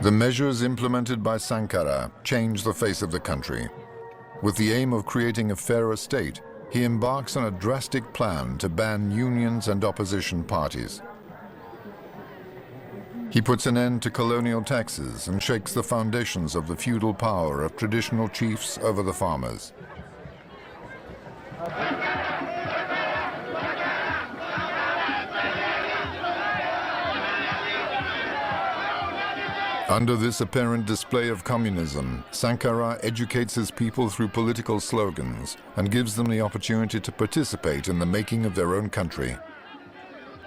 The measures implemented by Sankara changed the face of the country. With the aim of creating a fairer state, he embarks on a drastic plan to ban unions and opposition parties. He puts an end to colonial taxes and shakes the foundations of the feudal power of traditional chiefs over the farmers. Under this apparent display of communism, Sankara educates his people through political slogans and gives them the opportunity to participate in the making of their own country.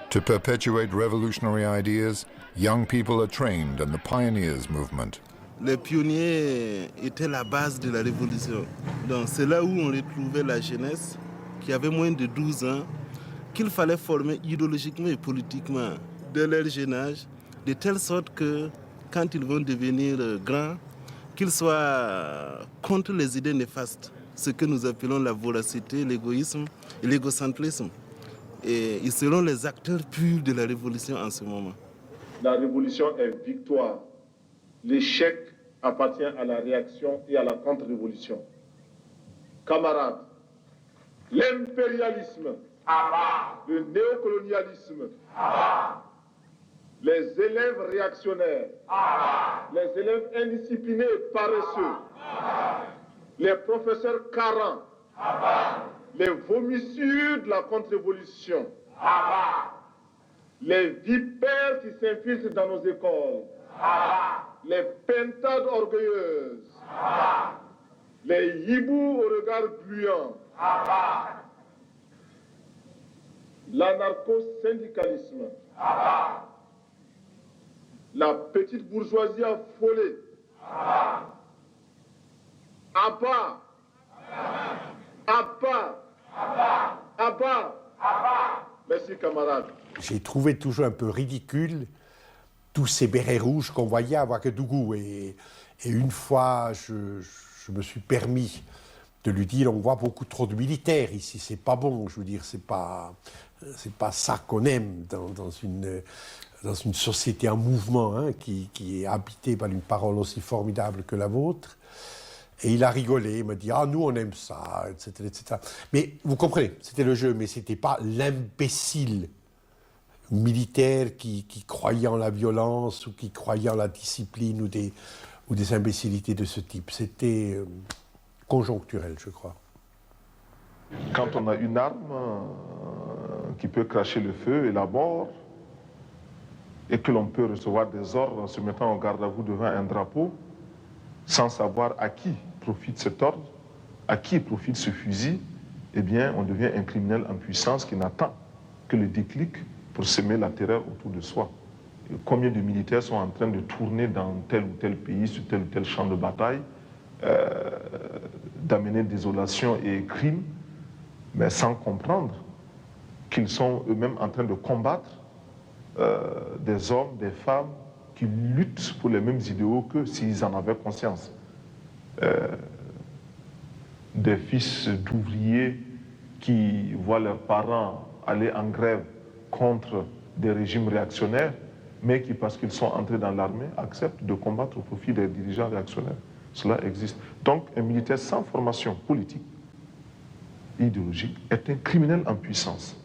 To perpetuate revolutionary ideas, young people are trained in the pioneers movement. Les pionniers étaient la base de la révolution. Donc c'est là où on retrouvait la jeunesse qui avait moins de 12 ans, qu'il fallait former idéologiquement et politiquement dès leur jeune âge, de telle sorte que quand ils vont devenir grands, qu'ils soient contre les idées néfastes, ce que nous appelons la voracité, l'égoïsme et l'égocentrisme. Et ils seront les acteurs purs de la révolution en ce moment. La révolution est victoire. L'échec appartient à la réaction et à la contre-révolution. Camarades, l'impérialisme, le néocolonialisme, les élèves réactionnaires, les élèves indisciplinés et paresseux, les professeurs carents, les vomissures de la contre-révolution, les vipères qui s'infiltrent dans nos écoles, les pentades orgueilleuses, les hiboux au regard gluant, l'anarcho-syndicalisme, la petite bourgeoisie affolée. À bas, à bas, à bas. Merci camarades. J'ai trouvé toujours un peu ridicule tous ces bérets rouges qu'on voyait à Ouagadougou. Et une fois, je me suis permis de lui dire, on voit beaucoup trop de militaires ici, c'est pas bon. Je veux dire, c'est pas ça qu'on aime dans une société en mouvement, hein, qui est habitée par une parole aussi formidable que la vôtre. Et il a rigolé, il m'a dit « Ah, nous, on aime ça, etc. etc. » Mais vous comprenez, c'était le jeu, mais c'était pas l'imbécile militaire qui croyait en la violence ou qui croyait en la discipline ou des imbécilités de ce type. C'était conjoncturel, je crois. Quand on a une arme qui peut cracher le feu et la mort, et que l'on peut recevoir des ordres en se mettant en garde à vous devant un drapeau, sans savoir à qui profite cet ordre, à qui profite ce fusil, eh bien, on devient un criminel en puissance qui n'attend que le déclic pour semer la terreur autour de soi. Et combien de militaires sont en train de tourner dans tel ou tel pays, sur tel ou tel champ de bataille, d'amener désolation et crime, mais sans comprendre qu'ils sont eux-mêmes en train de combattre des hommes, des femmes qui luttent pour les mêmes idéaux qu'eux s'ils en avaient conscience. Des fils d'ouvriers qui voient leurs parents aller en grève contre des régimes réactionnaires, mais qui, parce qu'ils sont entrés dans l'armée, acceptent de combattre au profit des dirigeants réactionnaires. Cela existe. Donc, un militaire sans formation politique, idéologique, est un criminel en puissance.